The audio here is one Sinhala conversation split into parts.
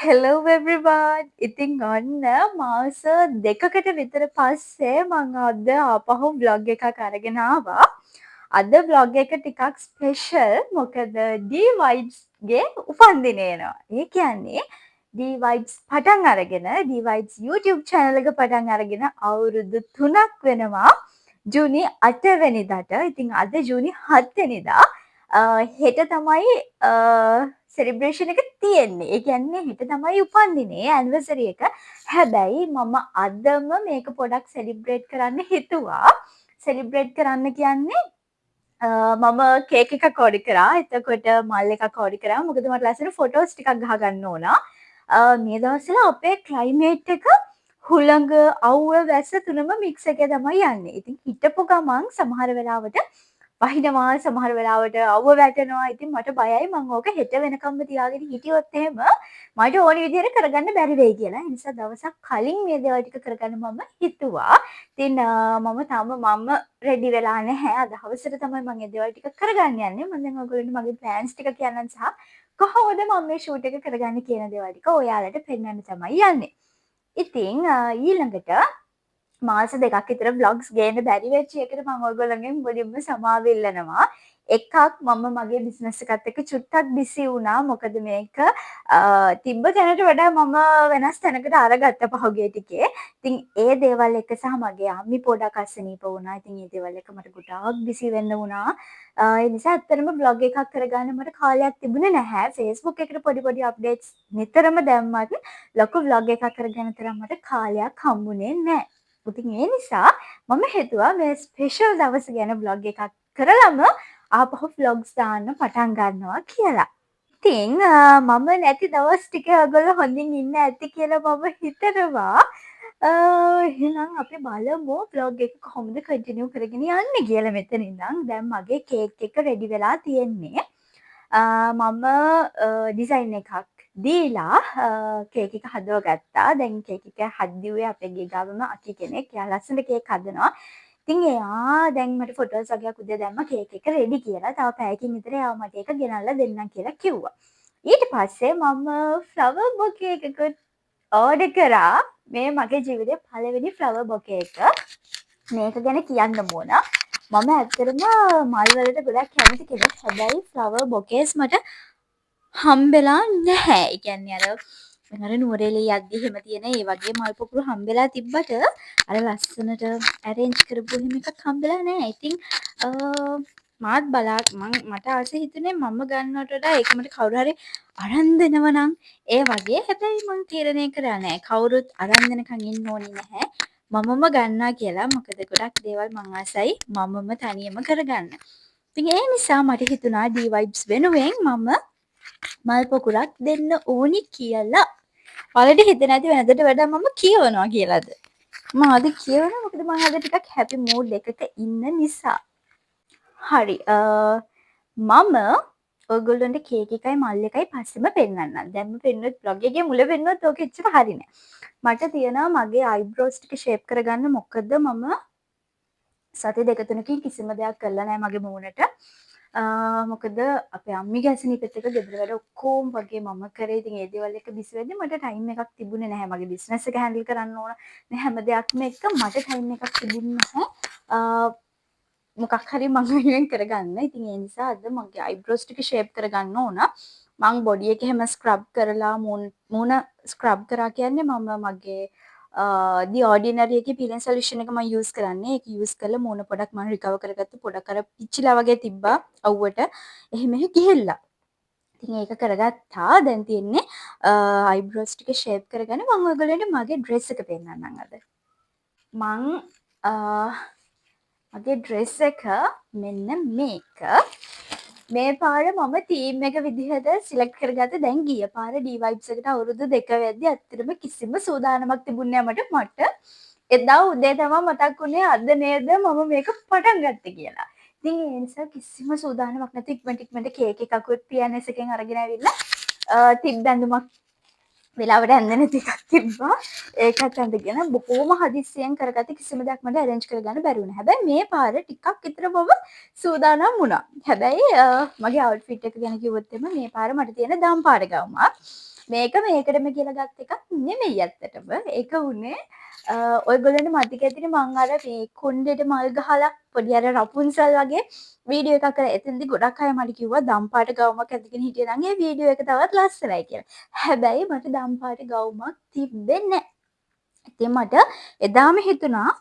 Hello everyone. ඉතින් ඔන්න මාස දෙකකට විතර පස්සේ මම අද ආපහු vlog එකක් අරගෙන ආවා. අද vlog එක ටිකක් ස්පෙෂල්. මොකද D Vibes ගේ උපන්දිනය එනවා. ඒ කියන්නේ D Vibes පටන් අරගෙන D Vibes YouTube channel එක පටන් අරගෙන අවුරුදු 3ක් වෙනවා. ජූනි 8 වෙනිදාට. ඉතින් අද ජූනි 7 වෙනිදා. හෙට තමයි සෙලිබ්‍රේෂන් එක තියෙන්නේ. ඒ කියන්නේ හෙට තමයි උපන්දිනේ ඇනිවර්සරි එක. හැබැයි මම අදම මේක පොඩක් සෙලිබ්‍රේට් කරන්න හිතුවා. සෙලිබ්‍රේට් කරන්න කියන්නේ මම කේක් එකක් ඕඩර් කරා. එතකොට මල් එකක් ඕඩර් කරා. මොකද මට ලස්සන ෆොටෝස් ටිකක් ගහගන්න ඕන. මේ දවස්වල අපේ ක්ලයිමේට් එක හුළඟ, අවුව, වැස්ස තුනම මික්ස් එකේ තමයි යන්නේ. ඉතින් හිටපු ගමන් සමහර වෙලාවට වහිනවා, සමහර වෙලාවට අවුව වැටෙනවා. ඉතින් මට බයයි මම ඕක හෙට වෙනකම්ම තියාගෙන හිටියොත් එහෙම මට ඕන විදිහට කරගන්න බැරි වෙයි කියලා. ඒ නිසා දවසක් කලින් මේ දේවල් ටික කරගන්න මම හිතුවා. ඉතින් මම රෙඩි වෙලා නැහැ. අද හවසට තමයි මම මේ දේවල් ටික කරගන්න යන්නේ. මම දැන් ඔයගොල්ලන්ට මගේ ප්ලෑන්ස් ටික කියන්නම් සහ කොහොමද මම මේ ෂූට් එක කරගන්නේ කියන දේවල් ටික ඔයාලට පෙන්වන්න තමයි යන්නේ. ඉතින් ඊළඟට මාස දෙකක් විතර vlogs ගේන්න බැරි වෙච්ච එකට මම ඔයගොල්ලන්ගෙන් මුලින්ම සමාව ඉල්ලනවා. එකක් මම මගේ බිස්නස් එකත් එක්ක චුට්ටක් බිසි වුණා. මොකද මේක තිබ්බ තැනට වඩා මම වෙනස් තැනකට අරගත්ත පහුගිය ටිකේ. ඉතින් ඒ දේවල් එක සහ මගේ අම්මි පොඩක් අසනීප වුණා. ඉතින් ඒ දේවල් එක මට ගොඩාක් බිසි වෙන්න වුණා. ඒ නිසා ඇත්තටම vlog එකක් කරගන්න මට කාලයක් තිබුණේ නැහැ. Facebook එකට පොඩි අප්ඩේට්ස් නිතරම දැම්මත් ලොකු vlog එකක් කරගන්න තරම් මට කාලයක් හම්බුනේ නැහැ. ඉතින් ඒ නිසා මම හිතුවා මේ ස්පෙෂල් දවස ගැන vlog එකක් කරලම ආපහු vlogs දාන්න පටන් ගන්නවා කියලා. ඉතින් මම නැති දවස් ටික ඔයගොල්ලෝ හොඳින් ඉන්න ඇති කියලා මම හිතනවා. එහෙනම් අපි බලමු vlog එක කොහොමද කන්ටිනියු කරගෙන යන්නේ කියලා මෙතන ඉඳන්. දැන් මගේ කේක් එක රෙඩි වෙලා තියෙන්නේ. මම ඩිසයින් එකක් දීලා කේක් එක හදවගත්තා. දැන් කේක් එක හද්දුවේ අපේ ගෙගාවම අකි කෙනෙක්. එයා ලස්සනට කේක් හදනවා. ඉතින් එයා දැන් මට ෆොටෝස් වගේක් උදේ දැම්මා කේක් එක රෙඩි කියලා. තව පැයකින් විතර එයා මට ඒක ගෙනල්ලා දෙන්නම් කියලා කිව්වා. ඊට පස්සේ මම ෆ්ලවර් බොකේ එකකුත් ඕඩර් කරා. මේ මගේ ජීවිතේ පළවෙනි ෆ්ලවර් බොකේ එක. මේක ගැන කියන්න ඕන. මම ඇත්තටම මල් වලට ගොඩක් කැමති කෙනෙක්. හැබැයි ෆ්ලවර් බොකේස් මට හම්බෙලා නැහැ. ඒ කියන්නේ අර නුවරඑළිය යද්දි එහෙම තියෙන ඒ වගේ මල් පොකුරු හම්බෙලා තිබ්බට අර ලස්සනට ඇරේන්ජ් කරපු එහෙම එකක් හම්බෙලා නැහැ. ඉතින් මට ආසෙ හිතුනේ මම ගන්නවට වඩා ඒක මට කවුරු හරි අරන් දෙනවා නම් ඒ වගේ. හැබැයි මං තීරණය කරා නෑ කවුරුත් අරන් දෙනකන් ඉන්න ඕනේ නැහැ. මමම ගන්නවා කියලා. මොකද ගොඩක් දේවල් මං ආසයි මමම තනියම කරගන්න. ඉතින් ඒ නිසා මට හිතුණා D Vibes වෙනුවෙන් මම මල් පොකුරක් දෙන්න ඕනි කියලා. ඔයාලට හිතෙන්නේ නැති වෙනදට වඩා මම කියවනවා කියලාද? මම අද කියවනවා මොකද මම අද ටිකක් හැපි මූඩ් එකක ඉන්න නිසා. හරි. මම ඔයගොල්ලන්ට කේක් එකයි මල් එකයි පස්සෙම පෙන්නන්නම්. දැන්ම පෙන්නුවොත් vlog එකේ මුල පෙන්නුවොත් ඕක එච්චර හරි නෑ. මට තියෙනවා මගේ eyebrows ටික shape කරගන්න. මොකද මම සති දෙක තුනකින් කිසිම දෙයක් කරලා නෑ මගේ මූණට. මොකද අපේ අම්මිගේ අසනීපෙත් එක ගෙදර වැඩ ඔක්කොම වගේ මම කරේ. ඉතින් ඒ දේවල් එක බිසි වෙද්දි මට ටයිම් එකක් තිබුණේ නැහැ. මගේ බිස්නස් එක හැන්ඩල් කරන්න ඕන. මේ හැම දෙයක්ම එක්ක මට ටයිම් එකක් තිබුණේ නැහැ. මොකක් හරි මම වෙනුවෙන් කරගන්න. ඉතින් ඒ නිසා අද මගේ අයිබ්‍රෝස් ටික ෂේප් කරගන්න ඕන. මං බොඩි එක එහෙම ස්ක්‍රබ් කරලා මූණ ස්ක්‍රබ් කරා කියන්නේ මම මගේ The Ordinary එකේ peeling solution එක මම යූස් කරන්නේ. ඒක යූස් කරලා මූණ පොඩක් මම රිකවර් කරගත්ත. පොඩක් අර පිච්චිලා වගේ තිබ්බා අවුවට. එහෙම ගිහිල්ලා. ඉතින් ඒක කරගත්තා. දැන් තියෙන්නේ අයිබ්‍රෝස් ටික ෂේප් කරගෙන මම ඔයගොල්ලන්ට මගේ ඩ්‍රෙස් එක පෙන්නන්නම් අද. මං මගේ ඩ්‍රෙස් එක මෙන්න මේක. මේ පාර මම තීම් එක විදිහට සිලෙක්ට් කරගත්තේ දැන් ගිය පාර D Vibes එකට අවුරුදු 2 වෙද්දි ඇත්තටම කිසිම සූදානමක් තිබුණේ නැහැ මට. එදා උදේ තමයි මතක් වුණේ අද නේද මම මේක පටන් ගත්තේ කියලා. ඉතින් ඒ නිසා කිසිම සූදානමක් නැති ඉක්මනට කේක් එකකුත් PNS එකෙන් අරගෙන ඇවිල්ලා තිබ් බැඳුමක් වෙලාවට ඇඳෙන ටිකක් තිබ්බා. ඒකත් ඇඳගෙන බොහොම හදිස්සියෙන් කරගත්තේ කිසිම දෙයක් මට ඇරේන්ජ් කරගන්න බැරි වුණා. හැබැයි මේ පාර ටිකක් විතර මම සූදානම් වුණා. හැබැයි මගේ අවුට්ෆිට් එක ගැන කිව්වොත් එම මේ පාර මට තියෙන දම් පාට ගවුමක්. මේක මේකටම කියලා ගත්ත එකක් නෙමෙයි ඇත්තටම. ඒක උනේ ඔයගොල්ලන්ට මතක ඇතිනේ මං අර මේ කොණ්ඩෙට මල් ගහලා පොඩි අර රපුන්සල් වගේ වීඩියෝ එකක් කරා. එතනදී ගොඩක් අය මට කිව්වා දම්පාට ගවුමක් ඇඳගෙන හිටියා නම් ඒ වීඩියෝ එක තවත් ලස්සනයි කියලා. හැබැයි මට දම්පාට ගවුමක් තිබ්බේ නැහැ. ඉතින් මට එදාම හිතුණා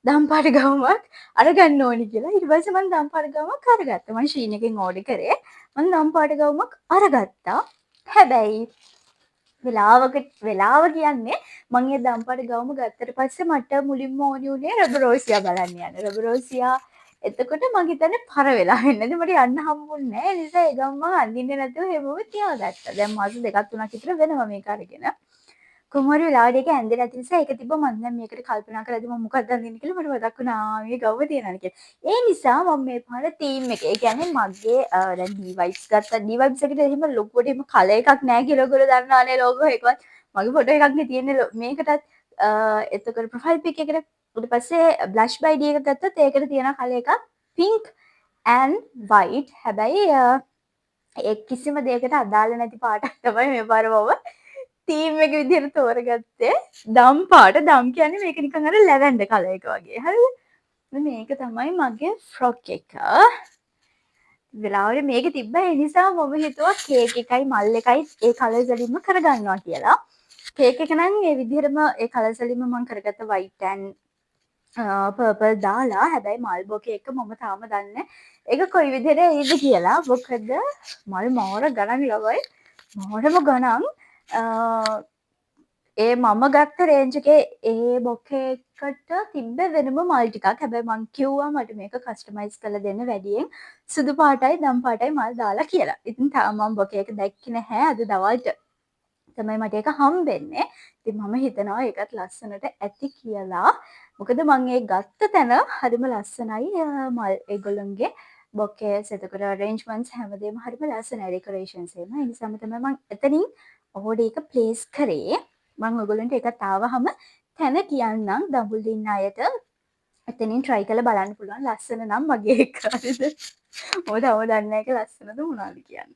දම්පාට ගවුමක් අරගන්න ඕනි කියලා. ඊට පස්සේ මම දම්පාට ගවුමක් අරගත්තා. මම ෂීන් එකෙන් ඕඩර් කරේ. මම දම්පාට ගවුමක් අරගත්තා. හැබැයි වෙලාව කියන්නේ මං ඒ දම්පාට ගවුම ගත්තට පස්සේ මට මුලින්ම ඕනි උනේ රබරෝසියා බලන්න යන්න. රබරෝසියා එතකොට මං හිතන්නේ පර වෙලා වෙන්නද මට යන්න හම්බුන්නේ නැහැ. ඒ නිසා ඒ ගම මං අඳින්නේ නැතුව හැමෝම තියාගත්තා. දැන් මාස 2ක් 3ක් විතර වෙනවා මේක අරගෙන. කොහොමද වෙලාවට ඒක ඇඳේ නැති නිසා ඒක තිබ්බ මම දැන් මේකට කල්පනා කරද්දි මම මොකක්ද අඳින්නේ කියලා මට මතක් වුණා මේ ගව්ව තියනවා කියලා. ඒ නිසා මම මේ පාර තීම් එක. ඒ කියන්නේ මගේ දැන් D vibes ගත්තා. D vibes එකට එහෙම ලොකුවට එහෙම කලර් එකක් නැහැ කියලා ඔයගොල්ලෝ දන්නවනේ ලෝගෝ එකවත්. මගේ ෆොටෝ එකක් නේ තියෙන්නේ මේකටත් එතකොට ප්‍රොෆයිල් පික් එකට ඊට පස්සේ blush by D එක ගත්තත් ඒකට තියෙන කලර් එකක් pink and white. හැබැයි ඒ කිසිම දෙයකට අදාළ නැති පාටක් තමයි මේ පාර මම තීම් එක විදිහට තෝරගත්තේ. දම් පාට දම් කියන්නේ මේක නිකන් අර ලැවෙන්ඩර් කලර් එක වගේ. හරිද? මේක තමයි මගේ ෆ්‍රොක් එක. වෙලාවට මේක තිබ්බ ඒ නිසා මම හිතුවා කේක් එකයි මල් එකයි ඒ කලර්ස් වලින්ම කරගන්නවා කියලා. කේක් එක නම් ඒ විදිහටම ඒ කලර්ස් වලින්ම මම කරගත්ත white and පර්පල් දාලා. හැබැයි මල් බොකේ එක මම තාම දන්නේ ඒක කොයි විදිහට එයිද කියලා. මොකද මල් මාර ගණන් ලවයි. මාරම ගණන්. ඒ මම ගත්ත රේන්ජ් එකේ ඒ බොකේ එකට තිබ්බ වෙනම මල් ටිකක්. හැබැයි මං කිව්වා මට මේක කස්ටමයිස් කරලා දෙන්න වැඩියෙන් සුදු පාටයි දම් පාටයි මල් දාලා කියලා. ඉතින් තාම මම බොකේ එක දැක්කේ නැහැ. අද දවල්ට තමයි මට ඒක හම්බෙන්නේ. ඉතින් මම හිතනවා ඒකත් ලස්සනට ඇති කියලා. මොකද මං ඒ ගත්ත තැන හරිම ලස්සනයි. මල් ඒගොල්ලන්ගේ බොකේස් එතකොට අරේන්ජ්මන්ට්ස් හැමදේම හරිම ලස්සනයි. ඩෙකොරේෂන්ස් එහෙම. ඒ නිසාම තමයි මං එතනින් ඕඩර් එක ප්ලේස් කරේ. මං ඔයගොල්ලන්ට ඒකත් ආවහම තැන කියන්නම් දඹුල් දින්න අයට එතනින් try කරලා බලන්න පුළුවන්. ලස්සන නම් මගේ එක හරිද? මොකද තව දන්නේ නැහැ ඒක ලස්සනද මොනවද කියන්න.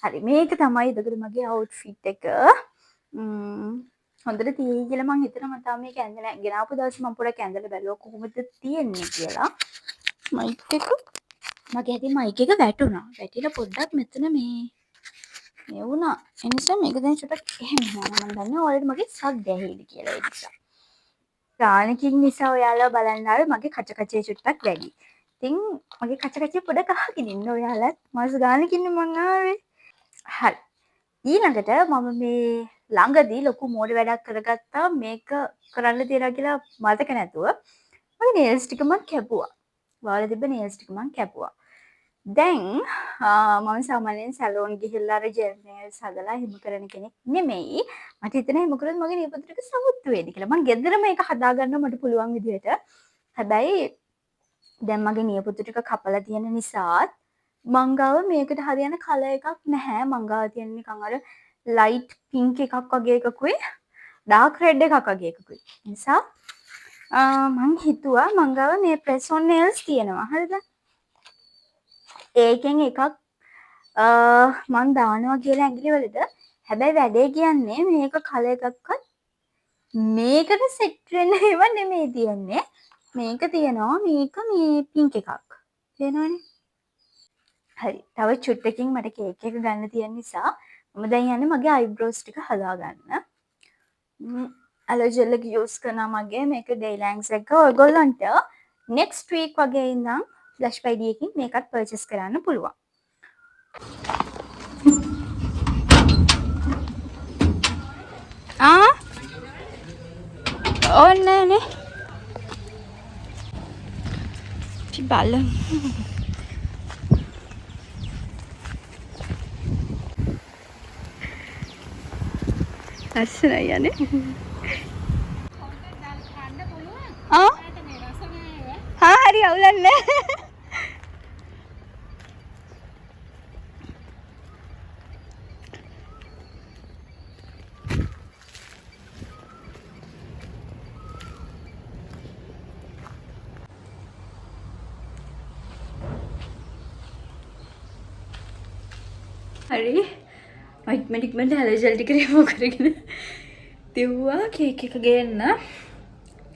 හරි මේක තමයි එතකොට මගේ outfit එක. හොඳට තියෙයි කියලා මං හිතනවා. මම තාම මේක ඇඳලා ගෙනාපු දවසේ මම පොඩක් ඇඳලා බැලුවා කොහොමද තියෙන්නේ කියලා. මයික් එක මගේ ඇති මයික් එක වැටුණා. වැටිලා පොඩ්ඩක් මෙතන මේ වුණා. ඒ නිසා මේක දැන් චුට්ටක් එහෙම යනවා. මම දන්නේ ඔයාලට මගේ සද්ද ඇහිලි කියලා ඒ නිසා. ගානකින් නිසා ඔයාලා බලන්න ආවේ මගේ කච කචේ චුට්ටක් වැඩි. ඉතින් මගේ කච කචේ පොඩක් අහගෙන ඉන්න ඔයාලත්. මාස ගානකින් මං ආවේ. හරි. ඊළඟට මම මේ ළඟදී ලොකු මෝඩ වැඩක් කරගත්තා. මේක කරන්න තියලා කියලා මතක නැතුව මගේ නේල්ස් ටික මං කැපුවා. වාලා තිබ්බ නේල්ස් ටික මං කැපුවා. දැන් මම සාමාන්‍යයෙන් සැලෝන් ගිහිල්ලා අර ජෙල් නේල්ස් හදලා එහෙම කරන කෙනෙක් නෙමෙයි. මට හිතෙනවා එහෙම කරොත් මගේ නියපොතු ටික සවුත්තු වෙයි කියලා. මං ගෙදරම ඒක හදාගන්න මට පුළුවන් විදිහට. හැබැයි දැන් මගේ නියපොතු ටික කපලා තියෙන නිසාත් මං ගාව මේකට හරියන කලර් එකක් නැහැ. මං ගාව තියෙන නිකන් අර ලයිට් පින්ක් එකක් වගේ එකකුයි ඩාර්ක් රෙඩ් එකක් වගේ එකකුයි. නිසා මං හිතුවා මං ගාව මේ ප්‍රෙස් ඔන් නේල්ස් තියෙනවා. හරිද? ඒකෙන් එකක් මං දානවා කියලා ඇඟිලි වලට. හැබැයි වැඩේ කියන්නේ මේක කලර් එකක්වත් මේකට සෙට් වෙන්න ඒව නෙමෙයි තියෙන්නේ. මේක තියනවා මේක මේ පින්ක් එකක්. තේරෙනවනේ? හරි. තව චුට්ටකින් මට කේක් එක ගන්න තියෙන නිසා මම දැන් යන්නේ මගේ අයිබ්‍රෝස් ටික හදාගන්න. ඇලර්ජෙල් එක යූස් කරනවා මගේ මේක ඩේලෑන්ග්ස් එක. ඔයගොල්ලන්ට next week වගේ ඉඳන් Flash by D එකකින් මේකත් purchase කරන්න පුළුවන්. ඕන්නනේ. අපි බලමු. ලස්සනයි යන්නේ. හරි අවුලක් නැහැ. හරි ඉක්මනට ඇලර්ජල් ටික රිමූව් කරගෙන දෙව්වා කේක් එක ගේන්න.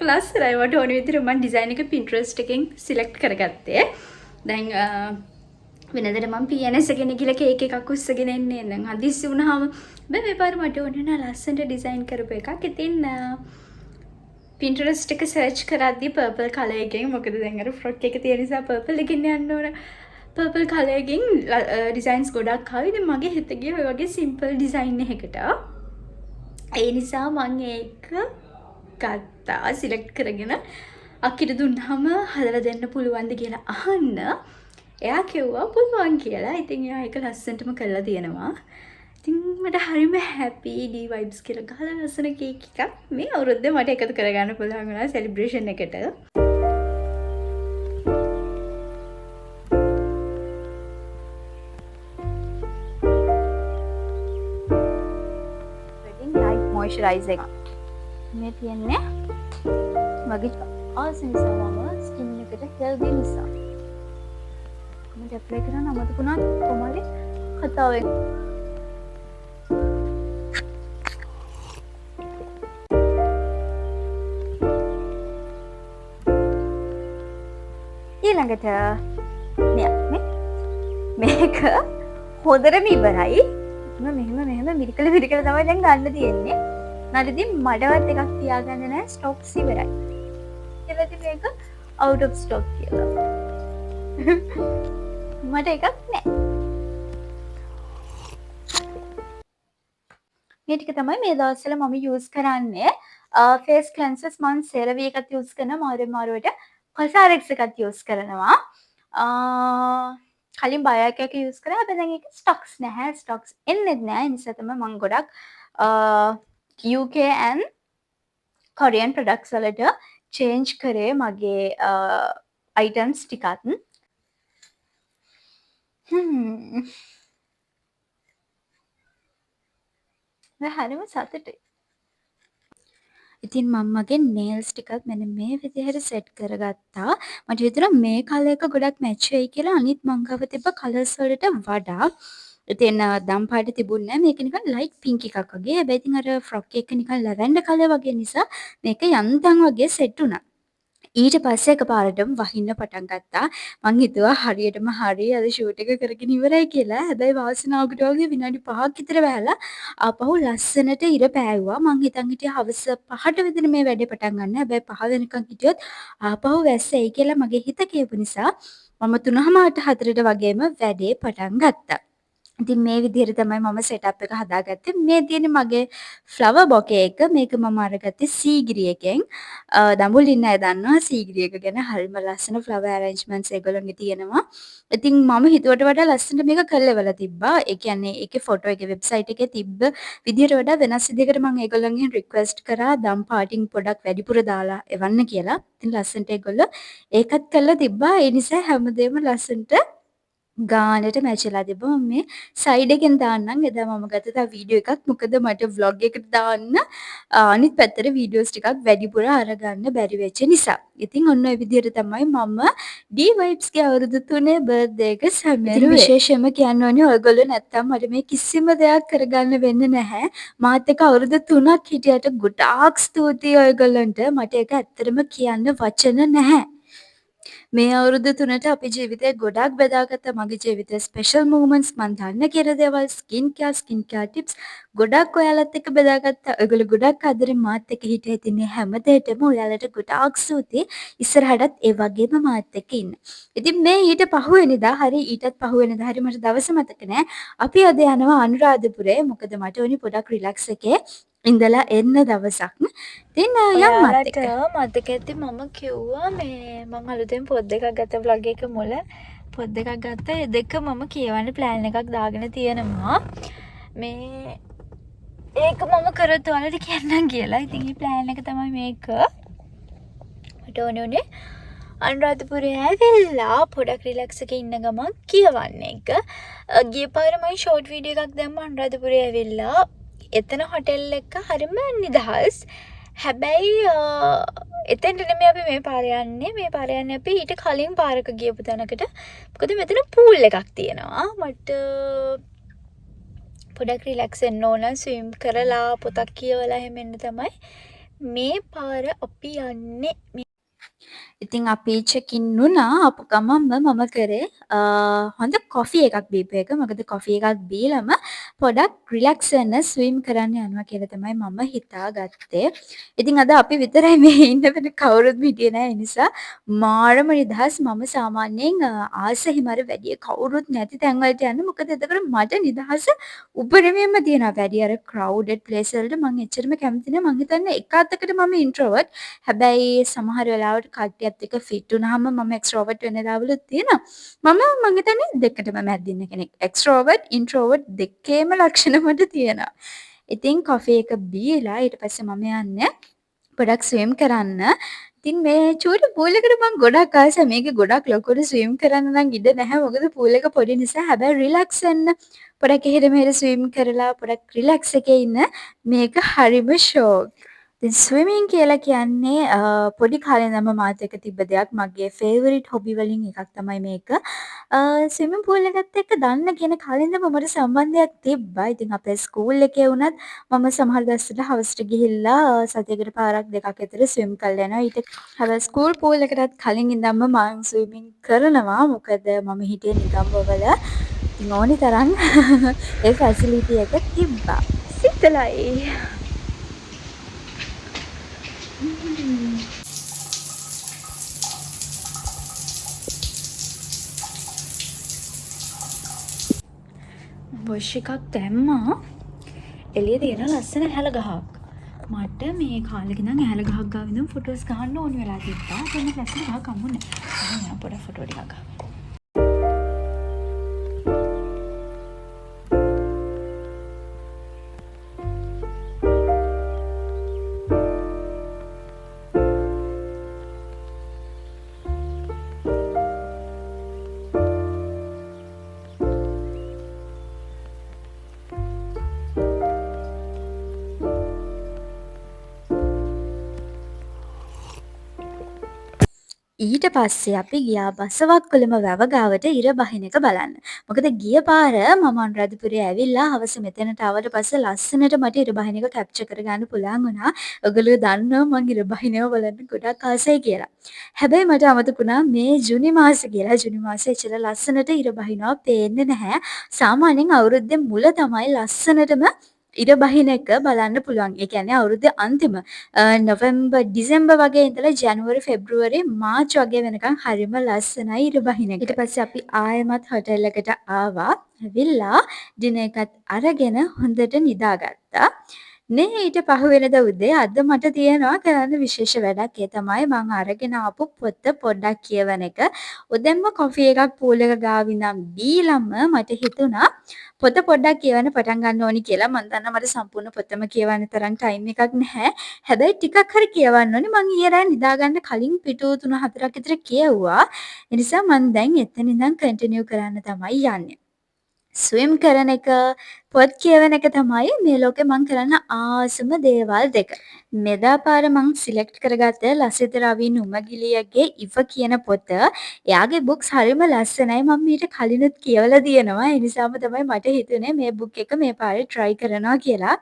ලස්සනයි මට ඕන විදිහට මම ඩිසයින් එක Pinterest එකෙන් සිලෙක්ට් කරගත්තේ. දැන් වෙනදට මම PNS එකගෙන ගිහලා කේක් එකක් උස්සගෙන එන්නේ. දැන් හදිස්සි වුණාම මේ පාර මට ඕන නා ලස්සනට ඩිසයින් කරපු එකක්. ඉතින් Pinterest එක සර්ච් කරද්දී purple color එකෙන් මොකද දැන් අර ෆ්‍රොක් එක තියෙන නිසා purple එකකින් යන්න ඕන. purple color එකෙන් ඩිසයින්ස් ගොඩක් ආවා. ඉතින් මගේ හිත ගියා ඔය වගේ simple design එකකට. ඒ නිසා මම ඒක ගත්තා සිලෙක්ට් කරගෙන අක්කිට දුන්නාම හදලා දෙන්න පුළුවන්ද කියලා අහන්න. එයා කිව්වා පුළුවන් කියලා. ඉතින් එයා ඒක ලස්සනටම කරලා තියෙනවා. ඉතින් මට හරිම හැපි D vibes කියලා ගහලා ලස්සන කේක් එකක් මේ අවුරුද්දේ මට එකතු කරගන්න පුළුවන් වුණා සෙලිබ්‍රේෂන් එකට. Wedding Night Moisturizer එක. මේ තියන්නේ මගේ ආස නිසා මම ස්කින් එකට හෙල්දි නිසා. මම ඇප්ලයි කරන අමතකුණා කොහමද කතාවෙන්. ඊළඟට මේක හොඳටම ඉවරයි. මෙහෙම මිරිකල තමයි දැන් ගන්න තියෙන්නේ. නැතිදී මඩවත් එකක් තියාගන්න නැහැ ස්ටොක්ස් ඉවරයි. කියලා ඉතින් මේක out of stock කියලා. මට එකක් නැහැ. මේ ටික තමයි මේ දවස්වල මම යූස් කරන්නේ. ෆේස් ක්ලෙන්සර්ස් මම CeraVe එකත් යූස් කරනවා මාරුවට Cosrx එකත් යූස් කරනවා. කලින් බයෝඑක් එක යූස් කරා. හැබැයි දැන් ඒක ස්ටොක්ස් නැහැ. ස්ටොක්ස් එන්නේ නැහැ. ඒ නිසා තමයි මම ගොඩක් UK and Korean products වලට change කරේ මගේ items ටිකත්. හරිම සතුටුයි. ඉතින් මම මගේ nails ටිකත් මෙන්න මේ විදිහට set කරගත්තා. මට හිතුණා මේ colour එක ගොඩක් match වෙයි කියලා අනිත් මං ගාව තිබ්බ colours වලට වඩා. ඉතින් දම් පාට තිබුණේ නැහැ. මේක නිකන් light pink එකක් වගේ. හැබැයි ඉතින් අර frock එක නිකන් lavender colour වගේ නිසා මේක යන්තම් වගේ set වුණා. ඊට පස්සේ එකපාරටම වහින්න පටන් ගත්තා. මං හිතුවා හරියටම හරි අද ෂූට් එක කරගෙන ඉවරයි කියලා. හැබැයි වාසනාවකට වගේ විනාඩි 5ක් විතර වැහලා ආපහු ලස්සනට ඉර පෑවුවා. මං හිතන් හිටියා හවස 5ට විතර මේ වැඩේ පටන් ගන්න. හැබැයි 5 වෙනකන් හිටියොත් ආපහු වැස්ස එයි කියලා මගේ හිත කියපු නිසා මම 3:04ට වගේම වැඩේ පටන් ගත්තා. ඉතින් මේ විදිහට තමයි මම setup එක හදාගත්තේ. මේ තියෙන්නේ මගේ flower bouquet එක. මේක මම අරගත්තේ සීගිරි එකෙන්. දඹුල්ලින් අය දන්නවා සීගිරි එක ගැන හරිම ලස්සන flower arrangements ඒගොල්ලෝගේ තියෙනවා. ඉතින් මම හිතුවට වඩා ලස්සනට මේක කරලවලා තිබ්බා. ඒ කියන්නේ ඒකේ ෆොටෝ එකේ වෙබ්සයිට් එකේ තිබ්බ විදිහට වඩා වෙනස් විදිහකට මම ඒගොල්ලන්ගෙන් රික්වෙස්ට් කරා දම් පාටින් පොඩක් වැඩිපුර දාලා එවන්න කියලා. ඉතින් ලස්සනට ඒගොල්ලෝ ඒකත් කරලා තිබ්බා. ඒ නිසා හැමදේම ලස්සනට ගානට මැචලා තිබ්බා. මම මේ සයිඩ් එකෙන් දාන්නම්. එදා මම ගත්ත තව වීඩියෝ එකක්. මොකද මට vlog එකට දාන්න අනිත් පැත්තට වීඩියෝස් ටිකක් වැඩිපුර අරගන්න බැරි වෙච්ච නිසා. ඉතින් ඔන්න ඔය විදිහට තමයි මම D Vibes ගේ අවුරුදු 3 බර්ත්ඩේ එක සැමරුවේ. විශේෂයෙන්ම කියන්න ඕනේ ඔයගොල්ලෝ නැත්තම් මට මේ කිසිම දෙයක් කරගන්න වෙන්නේ නැහැ. මාත් එක්ක අවුරුදු 3ක් හිටියට ගොඩාක් ස්තුතියි ඔයගොල්ලන්ට. මට ඒක ඇත්තටම කියන්න වචන නැහැ. මේ අවුරුදු 3ට අපේ ජීවිතේ ගොඩක් බෙදාගත්ත මගේ ජීවිතේ ස්පෙෂල් මොමන්ට්ස් මන් දන්න කියලා දේවල් ස්කින් කෙයාර් ටිප්ස් ගොඩක් ඔයාලත් එක්ක බෙදාගත්තා. ඔයගොල්ලෝ ගොඩක් ආදරෙන් මාත් එක්ක හිටියේ. ඉතින් මේ හැම දෙයකටම ඔයාලට ගොඩාක් ස්තුතියි. ඉස්සරහටත් ඒ වගේම මාත් එක්ක ඉන්න. ඉතින් මේ ඊට පහුවෙනිදා හරි ඊටත් පහුවෙනිදා හරි මට දවස මතක නෑ. අපි අද යනවා අනුරාධපුරේ. මොකද මට ඕනි පොඩක් රිලැක්ස් එකේ ඉඳලා එන්න දවසක්. ඉතින් යම් මතක ඇති මම කිව්වා මේ මම අලුතෙන් පොත් දෙකක් ගත්ත vlog එක මුල පොත් දෙකක් ගත්තා. ඒ දෙක මම කියවන්න plan එකක් දාගෙන තියෙනවා. මේ ඒක මම කරත් ඔයාලට කියන්නම් කියලා. ඉතින් මේ plan එක තමයි මේක. මට ඕනේ අනුරාධපුරේ ඇවිල්ලා පොඩක් රිලැක්ස් එකේ ඉන්න ගමන් කියවන්න එක. ගිය පාර මම ෂෝට් වීඩියෝ එකක් දැම්ම අනුරාධපුරේ ඇවිල්ලා. එතන හොටෙල් එක හරිම නිදහස්. හැබැයි එතෙන්ට නෙමෙයි අපි මේ පාර යන්නේ. මේ පාර යන්නේ අපි ඊට කලින් පාරක ගියපු තැනකට. මොකද මෙතන pool එකක් තියෙනවා. මට පොඩක් රිලැක්ස් වෙන්න ඕන ස්විම් කරලා පොතක් කියවලා එහෙම එන්න තමයි මේ පාර අපි යන්නේ. ඉතින් අපි චෙකින් වුණා අපු ගමන්ම මම කරේ හොඳ කොෆි එකක් බීපු එක. මොකද කොෆි එකක් බීලම පොඩක් රිලැක්ස් වෙන්න ස්විම් කරන්න යනවා කියලා තමයි මම හිතාගත්තේ. ඉතින් අද අපි විතරයි මේ ඉන්න වෙන කවුරුත් හිටියේ නෑ. ඒ නිසා මාරම නිදහස්. මම සාමාන්‍යයෙන් ආස හිමර වැඩි කවුරුත් නැති තැන්වලට යන්න. මොකද එතකොට මට නිදහස උපරිමයෙන්ම තියෙනවා. වැඩි අර crowded place වලට මම එච්චරම කැමති නෑ. මං හිතන්නේ එක අතකට මම introvert. හැබැයි සමහර වෙලාවට කට්ටියත් එක්ක ෆිට වුණාම මම එක්ස්ට්‍රෝවර්ට් වෙන වෙලාවලුත් තියෙනවා. මම හිතන්නේ දෙකටම මැදින් ඉන්න කෙනෙක්. එක්ස්ට්‍රෝවර්ට්, ඉන්ට්‍රෝවර්ට් දෙකේම ලක්ෂණ මට තියෙනවා. ඉතින් කොෆි එක බීලා ඊට පස්සේ මම යන්නේ පොඩක් ස්විම් කරන්න. ඉතින් මේ චූටි පූල් එකට මම ගොඩක් ආසයි. මේකේ ගොඩක් ලොකුට ස්විම් කරන්න නම් ඉඩ නැහැ. මොකද පූල් එක පොඩි නිසා. හැබැයි රිලැක්ස් වෙන්න පොඩක් එහෙට මෙහෙට ස්විම් කරලා පොඩක් රිලැක්ස් එකේ ඉන්න මේක හරිම ෂෝක්. දැන් ස්විමින් කියලා කියන්නේ පොඩි කාලේ ඉඳන්ම මාත් එක්ක තිබ්බ දෙයක්. මගේ ෆේවරිට් හොබි වලින් එකක් තමයි මේක. ස්විමින් පූල් එකත් එක්ක දන්න කියන කාලේ ඉඳන්ම මට සම්බන්ධයක් තිබ්බා. ඉතින් අපේ ස්කූල් එකේ වුණත් මම සමහර දවස්වල හවසට ගිහිල්ලා සතියකට පාරක් දෙකක් විතර ස්විම් කරලා යනවා. හැබැයි ස්කූල් පූල් එකටත් කලින් ඉඳන්ම මම ස්විමින් කරනවා. මොකද මම හිටියේ නිගම්බවල. ඉතින් ඕනි තරම් ඒ ෆැසිලිටි එක තිබ්බා. සිතලයි. වොෂ් එකක් දැම්මා. එළියේ තියෙන ලස්සන ඇහැල ගහක්. මට මේ කාලෙක ඉඳන් ඇහැල ගහක් ගාව ඉඳන් ෆොටෝස් ගන්න ඕනි වෙලා තිබ්බා. දැන් ලස්සන ගහක් හම්බුනේ. මම පොඩක් ෆොටෝ ටිකක් ගන්නවා. ඊට පස්සේ අපි ගියා බසවක්කුළම වැව ගාවට ඉර බහින එක බලන්න. මොකද ගිය පාර මම අනුරාධපුරේ ඇවිල්ලා හවස මෙතනට ආවට පස්සේ ලස්සනට මට ඉර බහින එක කැප්චර් කරගන්න පුළුවන් වුණා. ඔයගොල්ලෝ දන්නවා මම ඉර බහිනව බලන්න ගොඩක් ආසයි කියලා. හැබැයි මට අමතක වුණා මේ ජුනි මාසේ කියලා. ජුනි මාසේ ඉතල ලස්සනට ඉර බහිනවා පේන්නේ නැහැ. සාමාන්‍යයෙන් අවුරුද්දේ මුල තමයි ලස්සනටම ඉර බහින එක බලන්න පුළුවන්. ඒ කියන්නේ අවුරුද්දේ අන්තිම නොවැම්බර් ඩිසෙම්බර් වගේ ඉඳලා ජනවාරි ෆෙබ්‍රුවාරි මාර්ච් වගේ වෙනකන් හරිම ලස්සනයි ඉර බහින එක. ඊට පස්සේ අපි ආයෙමත් හොටෙල් එකට ආවා. ඇවිල්ලා ඩිනර් එකත් අරගෙන හොඳට නිදාගත්තා. නේ ඊට පහුවෙනිදා උදේ අද මට තියෙනවා කරන්න විශේෂ වැඩක්. ඒ තමයි මම අරගෙන ආපු පොත පොඩ්ඩක් කියවන එක. උදෙන්ම කොෆි එකක් පූල් එක ගාව ඉඳන් බීලම මට හිතුණා පොත පොඩ්ඩක් කියවන්න පටන් ගන්න ඕනි කියලා. මම දන්නවා මට සම්පූර්ණ පොතම කියවන්න තරම් ටයිම් එකක් නැහැ. හැබැයි ටිකක් හරි කියවන්න ඕනේ. මං ඊයේ රෑ නිදාගන්න කලින් පිටු 3-4ක් විතර කියෙව්වා. ඒ නිසා මං දැන් එතන ඉඳන් කන්ටිනියු කරන්න තමයි යන්නේ. ස්විම් කරන එක පොත් කියවන එක තමයි මේ ලෝකේ මං කරන්න ආසම දේවල් දෙක. මෙදා පාර මං සිලෙක්ට් කරගත්ත ලසිත රවි නුමගිලියගේ ඉව කියන පොත. එයාගේ බුක්ස් හරිම ලස්සනයි. මම ඊට කලිනුත් කියවලා තියෙනවා. ඒ නිසාම තමයි මට හිතුනේ මේ බුක් එක මේ පාරේ try කරනවා කියලා.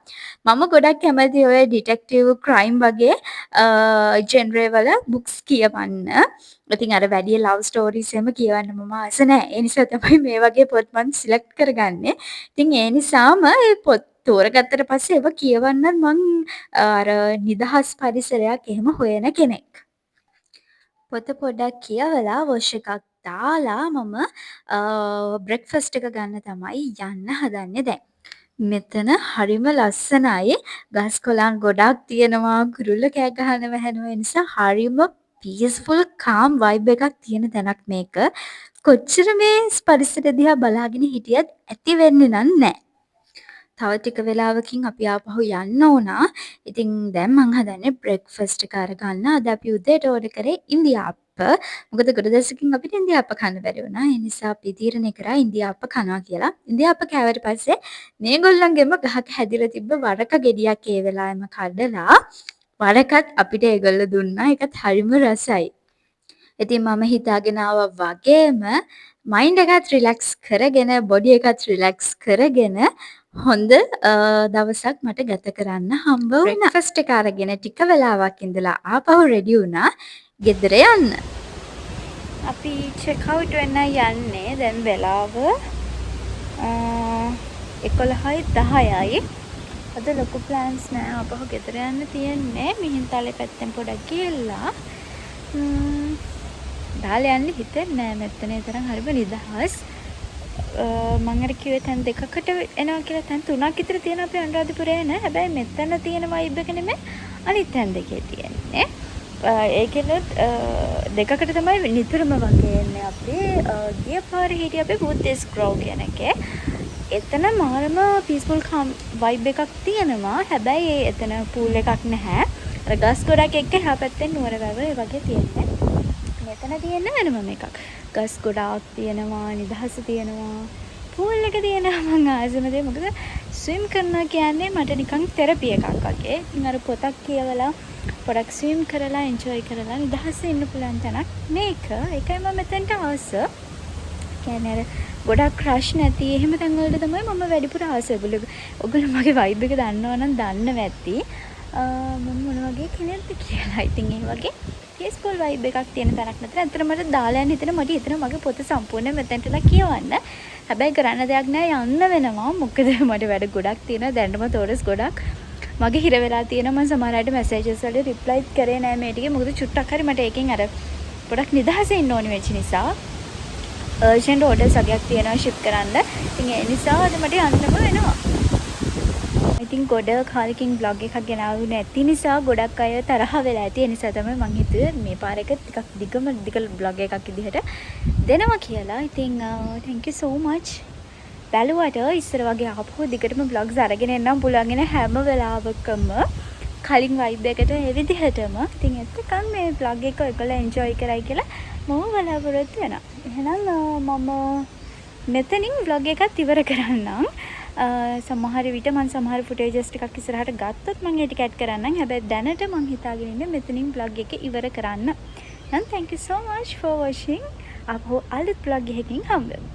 මම ගොඩක් කැමති ඔය ඩිටෙක්ටිව් ක්‍රයිම් වගේ ජෙනරේ වල බුක්ස් කියවන්න. ඉතින් අර වැඩි ලව් ස්ටෝරීස් එහෙම කියවන්න මම ආස නැහැ. ඒ නිසා තමයි මේ වගේ පොත් මම සිලෙක්ට් කරගන්නේ. ඉතින් ඒ නිසාම ඒ පොත් තෝරගත්තට පස්සේ ඒව කියවන්නත් මං අර නිදහස් පරිසරයක් එහෙම හොයන කෙනෙක්. පොත පොඩක් කියවලා වොෂ් එකක් දාලා මම බ්‍රෙක්ෆාස්ට් එක ගන්න තමයි යන්න හදන්නේ දැන්. මෙතන හරිම ලස්සනයි. ගස් කොළන් ගොඩක් තියෙනවා. කුරුල්ල කෑ ගහනවා ඇහෙනවා. ඒ නිසා හරිම පීස්ෆුල් කාම් වයිබ් එකක් තියෙන තැනක් මේක. කොච්චර මේ පරිසරය දිහා බලාගෙන හිටියත් ඇති වෙන්නේ නැහැ. තව ටික වෙලාවකින් අපි ආපහු යන්න ඕනා. ඉතින් දැන් මං හදන්නේ බ්‍රෙක්ෆාස්ට් එක අරගන්න. අද අපි උදේට ඕඩර් කරේ ඉන්දියාප්ප. මොකද ගොඩ දවසකින් අපිට ඉන්දියාප්ප කන්න බැරි වුණා. ඒ නිසා අපි තීරණය කරා ඉන්දියාප්ප කනවා කියලා. ඉන්දියාප්ප කෑවට පස්සේ මේගොල්ලන්ගෙම ගහක හැදිලා තිබ්බ වරක ගෙඩියක් ඒ වෙලාවෙම කඩලා වරකත් අපිට ඒගොල්ලෝ දුන්නා. ඒකත් හරිම රසයි. ඉතින් මම හිතාගෙන ආවා වගේම මයින්ඩ් එකත් රිලැක්ස් කරගෙන බොඩි එකත් රිලැක්ස් කරගෙන හොඳ දවසක් මට ගත කරන්න හම්බ වුණා. බ්‍රෙක්ෆාස්ට් එක අරගෙන ටික වෙලාවක් ඉඳලා ආපහු රෙඩි වුණා ගෙදර යන්න. අපි චෙක් අවුට් වෙන්න යන්නේ දැන් වෙලාව 11:10යි. අද ලොකු ප්ලෑන්ස් නෑ. අපහු ගෙදර යන්න තියෙන්නේ. මිහින්තලේ පැත්තෙන් පොඩක් ගිහලා දාලා යන්න හිතෙන්නේ නෑ. මෙතන තරම් හරිම නිදහස්. මම අර කිව්වේ තැන් දෙකකට එනවා කියලා තැන් තුනක් විතර තියෙනවා අපේ අනුරාධපුරේ නෑ. හැබැයි මෙතන තියෙන වයිබ් එක නෙමෙයි අනිත් තැන් දෙකේ තියෙන්නේ. ඒකෙලත් දෙකකට තමයි නිතරම වගේ එන්නේ අපි. ගිය පාරේ හිටියේ අපි බුද්දිස් ග්‍රෝව් කියන එකේ. එතන මාරම පීස්ෆුල් වයිබ් එකක් තියෙනවා. හැබැයි එතන පූල් එකක් නැහැ. අර ගස් ගොඩක් එක්ක එහා පැත්තෙන් නුවර වැව ඒ වගේ තියෙන්නේ. මෙතන තියෙන්නේ වෙනම එකක්. ගස් ගොඩාක් තියෙනවා, නිදහස තියෙනවා, පූල් එක තියෙනවා. මම ආසම දේ මොකද ස්විම් කරනවා කියන්නේ මට නිකන් තෙරපි එකක් වගේ. ඉතින් අර පොතක් කියවලා පොඩක් ස්විම් කරලා එන්ජොයි කරලා නිදහසේ ඉන්න පුළුවන් තැනක් මේක. ඒකයි මම මෙතනට ආස. කියන්නේ අර ගොඩක් ක්‍රෂ් නැති එහෙම තැන් වලට තමයි මම වැඩිපුර ආස. ඔයගොල්ලෝ මගේ වයිබ් එක දන්නවනම් දන්නව ඇති. මම මොන වගේ කෙනෙක්ද කියලා. ඉතින් ඒ වගේ පීස්ෆුල් වයිබ් එකක් තියෙන තැනක් නතර. ඇත්තට මට දාලා යන්න හිතෙන මට හිතෙන මගේ පොත සම්පූර්ණයෙන් මෙතනටලා කියවන්න. හැබැයි කරන්න දෙයක් නෑ යන්න වෙනවා. මොකද මට වැඩ ගොඩක් තියෙනවා. දැනටම තෝරස් ගොඩක් මගේ හිර වෙලා තියෙනවා. මම සමහර අයට මැසේජස් වලට රිප්ලයිත් කරේ නෑ මේ ටිකේ. මොකද චුට්ටක් හරි මට ඒකෙන් අර ගොඩක් නිදහසේ ඉන්න ඕනි වෙච්ච නිසා. අර්ජන්ට් ඕඩර්ස් වගේක් තියෙනවා ෂිප් කරන්න. ඉතින් ඒ නිසා අද මට යන්නම වෙනවා. ඉතින් ගොඩ කාලෙකින් බ්ලොග් එකක් ගෙනාවු නැති නිසා ගොඩක් අය තරහ වෙලා ඇති. ඒ නිසා තමයි මං හිතුවේ මේ පාර එක ටිකක් දිග බ්ලොග් එකක් විදිහට දෙනවා කියලා. ඉතින් thank you so much. බැලුවට ඉස්සර වගේ ආපහු දිගටම බ්ලොග්ස් අරගෙන එන්නම් පුළුවන් වෙන හැම වෙලාවකම කලින් වයිබ් එකට ඒ විදිහටම. ඉතින් එතකන් මේ බ්ලොග් එක ඔයගොල්ලෝ එන්ජොයි කරයි කියලා මම බලාපොරොත්තු වෙනවා. එහෙනම් මම මෙතනින් බ්ලොග් එකත් ඉවර කරන්නම්. සමහර විට මම සමහර ෆුටේජස් ටිකක් ඉස්සරහට ගත්තොත් මම ඒ ටික ඇඩ් කරන්නම්. හැබැයි දැනට මම හිතාගෙන ඉන්නේ මෙතනින් බ්ලොග් එක ඉවර කරන්න. එහෙනම් thank you so much for watching. අපෝ අලුත් බ්ලොග් එකකින් හම්බෙමු.